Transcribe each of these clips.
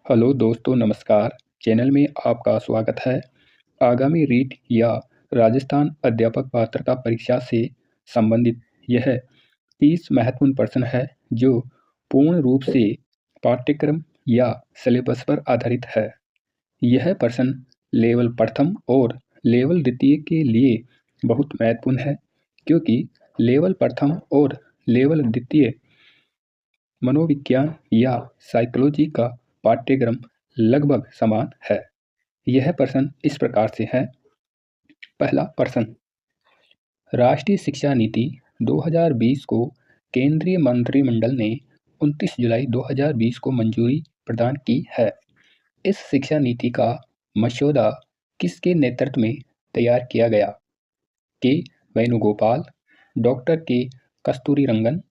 Hello दोस्तों, नमस्कार। Channel में आपका स्वागत है। आगामी रीट या राजस्थान अध्यापक पात्रता परीक्षा से संबंधित यह 30 महत्वपूर्ण प्रश्न है जो पूर्ण रूप से पाठ्यक्रम या सिलेबस पर आधारित है। यह प्रश्न लेवल प्रथम और लेवल द्वितीय के लिए बहुत महत्वपूर्ण है, क्योंकि लेवल प्रथम और लेवल द्वितीय मनोविज्ञान या साइकोलॉजी का पाठ्यक्रम लगभग समान है। यह प्रश्न इस प्रकार से है। पहला प्रश्न, राष्ट्रीय शिक्षा नीति 2020 को केंद्रीय मंत्रिमंडल ने 29 जुलाई 2020 को मंजूरी प्रदान की है। इस शिक्षा नीति का मसौदा किसके नेतृत्व में तैयार किया गया? के वेणुगोपाल, डॉक्टर के कस्तूरीरंगन,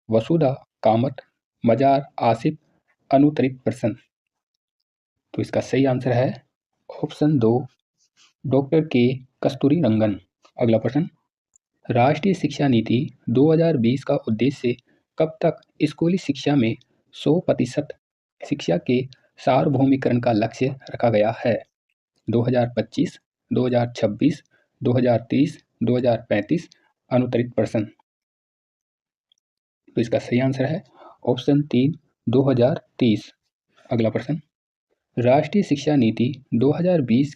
वसुधा कामत, मजार आसिफ। अनुत्तरित प्रश्न। तो इसका सही आंसर है ऑप्शन 2, डॉक्टर के कस्तूरीरंगन। अगला प्रश्न, राष्ट्रीय शिक्षा नीति 2020 का उद्देश्य कब तक स्कूली शिक्षा में 100% शिक्षा के सार्वभौमिकरण का लक्ष्य रखा गया है? 2025, 2026, 2030, 2035। अनुत्तरित प्रश्न। तो इसका सही आंसर है ऑप्शन 3, 2030। अगला प्रश्न, राष्ट्रीय शिक्षा नीति 2020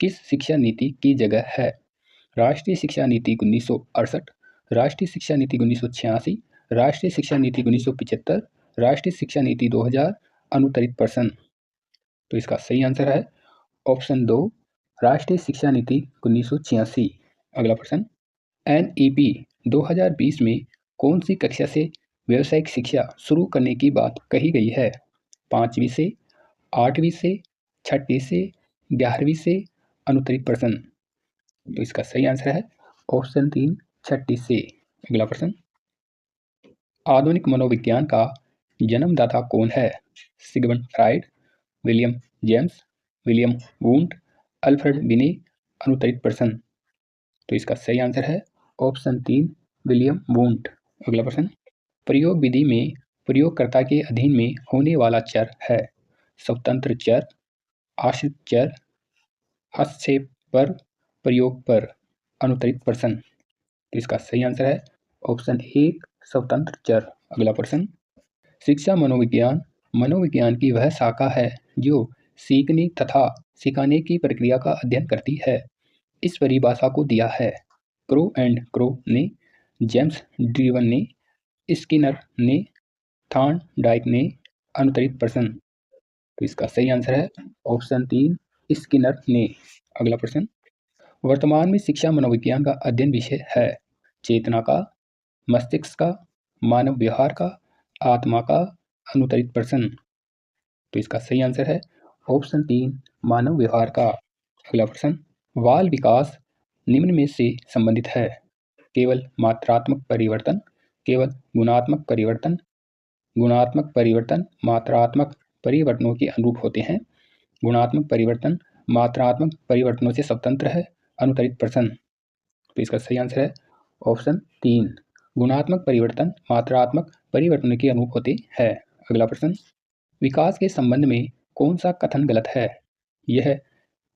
किस शिक्षा नीति की जगह है? राष्ट्रीय शिक्षा नीति 1968, राष्ट्रीय शिक्षा नीति 1986, राष्ट्रीय शिक्षा नीति 1975, राष्ट्रीय शिक्षा नीति 2000। अनुत्तरित प्रश्न। तो इसका सही आंसर है ऑप्शन 2, राष्ट्रीय शिक्षा नीति 1986। अगला प्रश्न, NEP 2020 में कौन सी कक्षा से व्यावसायिक शिक्षा शुरू करने की बात कही गई है? 5वीं से, 8वीं से, 6वीं से, 11वीं से। अनुत्तरित प्रश्न। तो इसका सही आंसर है ऑप्शन 3, 6वीं से। अगला प्रश्न, आधुनिक मनोविज्ञान का जन्मदाता कौन है? Sigmund Freud, William James, William Wundt, Alfred बिने। अनुत्तरित प्रश्न। तो इसका सही आंसर है ऑप्शन 3, विलियम वुंट। अगला प्रश्न, प्रयोग विधि में प्रयोगकर्ता के अधीन में होने वाला चर है? स्वतंत्र चर, आश्रित चर, हस्तक्षेप पर, प्रयोग पर। अनुत्तरित प्रश्न। तो इसका सही आंसर है ऑप्शन 1, स्वतंत्र चर। अगला प्रश्न, शिक्षा मनोविज्ञान मनोविज्ञान की वह शाखा है जो सीखने तथा सिखाने की प्रक्रिया का अध्ययन करती है। इस परिभाषा को दिया है क्रो एंड क्रो ने, जेम्स ड्रीवन ने, स्किनर ने, थॉर्नडाइक ने। अनुत्तरित प्रश्न। तो इसका सही आंसर है ऑप्शन 3, स्किनर ने। अगला प्रश्न, वर्तमान में शिक्षा मनोविज्ञान का अध्ययन विषय है? चेतना का, मस्तिष्क का, मानव व्यवहार का, आत्मा का। अनुत्तरित प्रश्न। तो इसका सही आंसर है ऑप्शन 3, मानव व्यवहार का। अगला प्रश्न, बाल विकास निम्न में से संबंधित है? केवल मात्रात्मक परिवर्तन, केवल गुणात्मक परिवर्तन, गुणात्मक परिवर्तन मात्रात्मक परिवर्तनों के अनुरूप होते हैं, गुणात्मक परिवर्तन मात्रात्मक परिवर्तनों से स्वतंत्र है। अनुत्तरित प्रश्न। तो इसका सही आंसर है ऑप्शन 3, गुणात्मक परिवर्तन मात्रात्मक परिवर्तनों के अनुरूप होते हैं। अगला प्रश्न, विकास के संबंध में कौन सा कथन गलत है? यह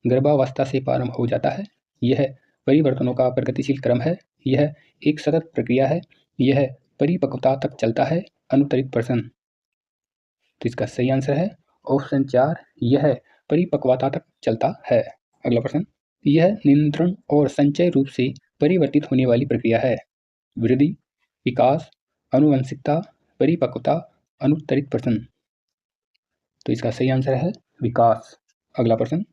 गर्भावस्था से प्रारंभ हो जाता है, यह परिवर्तनों का प्रगतिशील क्रम है, यह एक सतत प्रक्रिया है, यह परिपक्वता तक चलता है। अनुत्तरित प्रश्न। तो इसका सही आंसर है ऑप्शन 4, यह परिपक्वता तक चलता है। अगला प्रश्न, यह नियंत्रण और संचय रूप से परिवर्तित होने वाली प्रक्रिया है? वृद्धि, विकास, आनुवंशिकता, परिपक्वता। अनुत्तरित प्रश्न। तो इसका सही आंसर है विकास। अगला प्रश्न,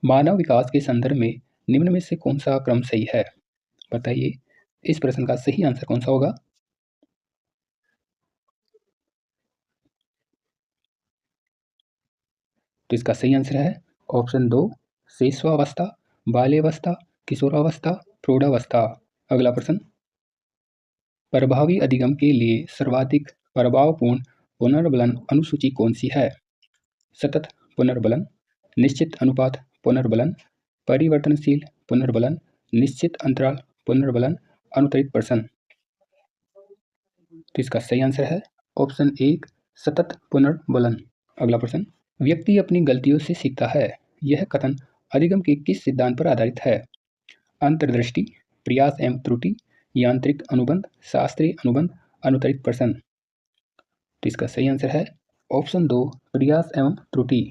मानव विकास के संदर्भ में निम्न में से कौन सा क्रम सही है? बताइए, इस प्रश्न का सही आंसर कौन सा होगा? तो इसका सही आंसर है ऑप्शन 2, शिशुअवस्था, बाल्यावस्था, किशोरावस्था, प्रौढ़ावस्था। अगला प्रश्न, प्रभावी अधिगम के लिए सर्वाधिक प्रभावपूर्ण पुनर्बलन अनुसूची कौन सी है? सतत पुनर्बलन, निश्चित अनुपात पुनर्बलन, परिवर्तनशील पुनर्बलन, निश्चित अंतराल पुनर्बलन। अनुत्तरित प्रश्न। तो इसका सही आंसर है ऑप्शन 1, सतत पुनर्बलन। अगला प्रश्न, व्यक्ति अपनी गलतियों से सीखता है। यह कथन अधिगम के किस सिद्धांत पर आधारित है? अंतर्दृष्टि, प्रयास एवं त्रुटि, यांत्रिक अनुबंध, शास्त्रीय अनुबंध, अनुतरित प्रश्न। तो इसका सही आंसर है ऑप्शन 2, प्रयास एवं त्रुटि।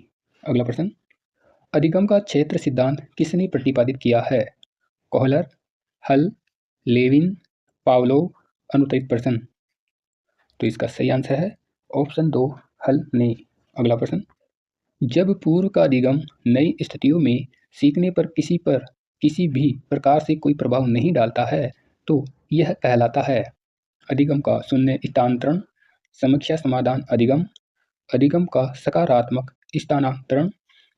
अगला प्रश्न, अधिगम का क्षेत्र सिद्धांत किसने प्रतिपादित किया है? कोहलर, हल, लेविन, पावलोव, अनुतरित प्रश्न। तो इसका सही आंसर है ऑप्शन 2, हल ने। अगला प्रश्न, जब पूर्व का अधिगम नई स्थितियों में सीखने पर किसी भी प्रकार से कोई प्रभाव नहीं डालता है तो यह कहलाता है अधिगम का शून्य स्थानांतरण, समीक्षा समाधान अधिगम, अधिगम का सकारात्मक स्थानांतरण,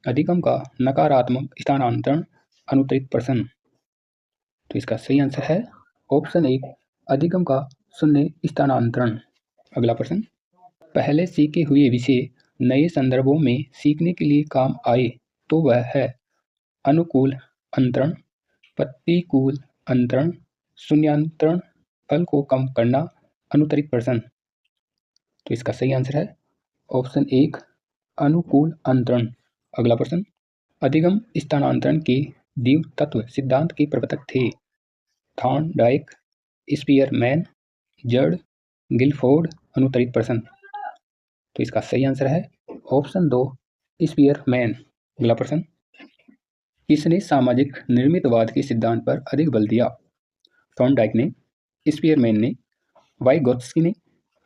अधिगम का नकारात्मक स्थानांतरण, अनुतरित प्रश्न। तो इसका सही आंसर है ऑप्शन 1, अधिगम का शून्य स्थानांतरण। अगला प्रश्न, पहले सीखे हुए विषय नए संदर्भों में सीखने के लिए काम आए तो वह है अनुकूल अंतरण, प्रतिकूल अंतरण, शून्यांतरण, फल को कम करना, अनुतरित प्रश्न। तो इसका सही आंसर है ऑप्शन 1, अनुकूल अंतरण। अगला प्रश्न, अधिगम स्थानांतरण के द्वितत्व सिद्धांत के प्रवर्तक थे? थॉर्नडाइक, स्पीयरमैन, जर्ड, गिलफोर्ड, अनुतरित प्रश्न। तो इसका सही आंसर है ऑप्शन 2, स्पीयरमैन। अगला प्रश्न, किसने सामाजिक निर्मितवाद के सिद्धांत पर अधिक बल दिया? थॉर्नडाइक ने, स्पीयरमैन ने, वाइगोत्स्की ने,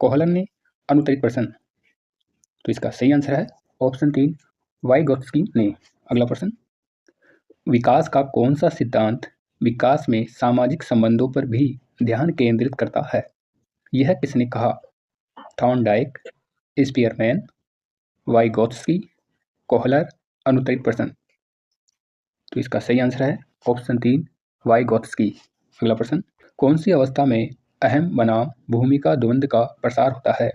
कोहलर ने, अनुतरित प्रश्न। तो इसका सही आंसर है ऑप्शन 3, वाइगोत्स्की ने। अगला प्रश्न, विकास का कौन सा सिद्धांत विकास में सामाजिक संबंधों पर भी ध्यान केंद्रित करता है? यह किसने कहा? थॉर्नडाइक, स्पीयरमैन, वाइगोत्स्की, कोहलर, अनुतरित प्रश्न। तो इसका सही आंसर है ऑप्शन 3, वाइगोत्स्की। अगला प्रश्न, कौन सी अवस्था में अहम बनाम भूमिका द्वंद्व का प्रसार होता है?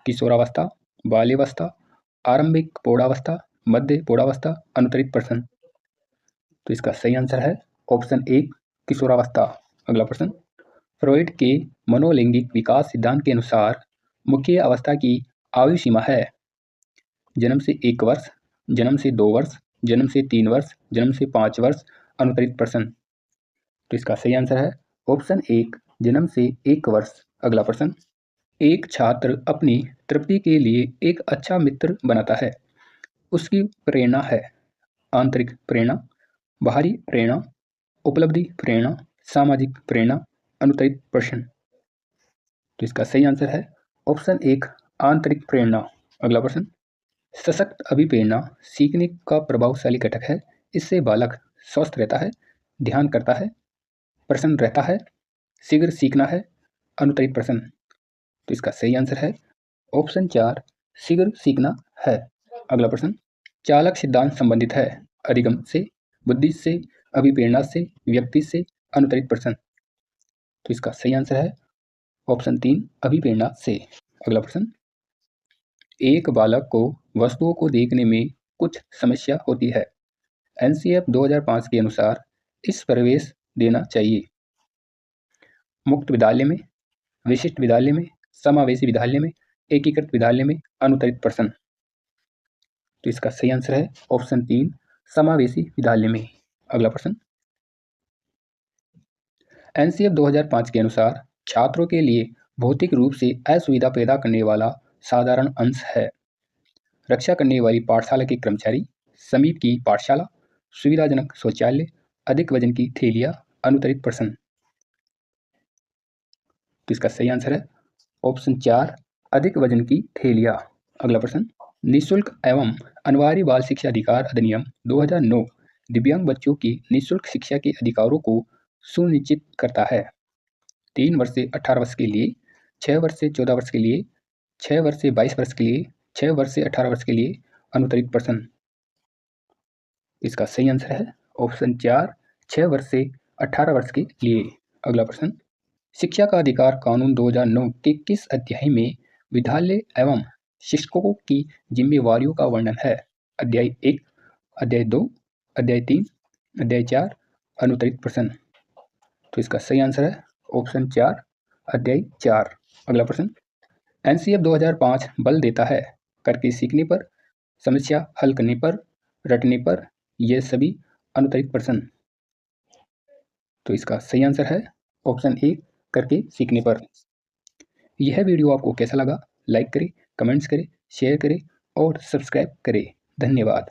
किशोरावस्था, बाल्यावस्था, आरंभिक प्रौढ़ावस्था, मध्य प्रौढ़ावस्था, अनुतरित प्रश्न। तो इसका सही आंसर है ऑप्शन 1, किशोरावस्था। अगला प्रश्न, फ्रॉइड के मनोलैंगिक विकास सिद्धांत के अनुसार मुख्य अवस्था की आयु सीमा है? जन्म से 1 वर्ष, जन्म से 2 वर्ष, जन्म से 3 वर्ष, जन्म से 5 वर्ष, अनुतरित प्रश्न। तो इसका सही आंसर है ऑप्शन 1, जन्म से 1 वर्ष। अगला प्रश्न, एक छात्र अपनी तृप्ति के लिए एक अच्छा मित्र बनाता है, उसकी प्रेरणा है आंतरिक प्रेरणा, बाहरी प्रेरणा, उपलब्धि प्रेरणा, सामाजिक प्रेरणा, अनुतरित प्रश्न। तो इसका सही आंसर है ऑप्शन 1, आंतरिक प्रेरणा। अगला प्रश्न, सशक्त अभिप्रेरणा सीखने का प्रभावशाली घटक है, इससे बालक स्वस्थ रहता है, ध्यान करता है, प्रसन्न रहता है, शीघ्र सीखना है, अनुतरित प्रश्न। तो इसका सही आंसर है ऑप्शन 4, शीघ्र सीखना है। अगला प्रश्न, चालक सिद्धांत संबंधित है अधिगम से, बुद्धि से, अभिप्रेरणा से, व्यक्ति से, अनुतरित प्रश्न। तो इसका सही आंसर है ऑप्शन 3, अभिप्रेरणा से। अगला प्रश्न, एक बालक को वस्तुओं को देखने में कुछ समस्या होती है, एनसीएफ 2005 के अनुसार इस प्रवेश देना चाहिए? मुक्त विद्यालय में, विशिष्ट विद्यालय में, समावेशी विद्यालय में, एकीकृत विद्यालय में, अनुतरित प्रश्न। तो इसका सही आंसर है ऑप्शन 3, समावेशी विद्यालय में। अगला प्रश्न, एनसीएफ 2005 के अनुसार छात्रों के लिए भौतिक रूप से असुविधा पैदा करने वाला साधारण अंश है? रक्षा करने वाली पाठशाला के कर्मचारी, समीप की पाठशाला, सुविधाजनक शौचालय, अधिक वजन की थैलियां, अनुतरित प्रश्न। तो इसका सही आंसर है ऑप्शन 4, अधिक वजन की थैलियां। अगला प्रश्न, निःशुल्क एवं अनिवार्य बाल शिक्षा अधिकार अधिनियम 2009 दिव्यांग बच्चों की निःशुल्क शिक्षा के अधिकारों को सुनिश्चित करता है? 3 वर्ष से 18 वर्ष के लिए, 6 वर्ष से 14 वर्ष के लिए, 6 वर्ष से 22 वर्ष के लिए, 6 वर्ष से 18 वर्ष के लिए, अनुतरित प्रश्न। इसका सही आंसर है ऑप्शन 4, 6 वर्ष से 18 वर्ष के लिए। अगला प्रश्न, शिक्षा का अधिकार कानून 2009 के किस अध्याय में विद्यालय एवं शिक्षकों की जिम्मेवारियों का वर्णन है? अध्याय 1, अध्याय 2, अध्याय 3, अध्याय 4, अनुतरित प्रश्न। तो इसका सही आंसर है ऑप्शन 4, अध्याय 4। अगला प्रश्न, एनसीएफ 2005 बल देता है करके सीखने पर समस्या हल करने पर, रटने पर, ये सभी अनुत्तरित प्रश्न। तो इसका सही आंसर है ऑप्शन ए, करके सीखने पर। यह वीडियो आपको कैसा लगा? लाइक करें, कमेंट्स करें, शेयर करें और सब्सक्राइब करें। धन्यवाद।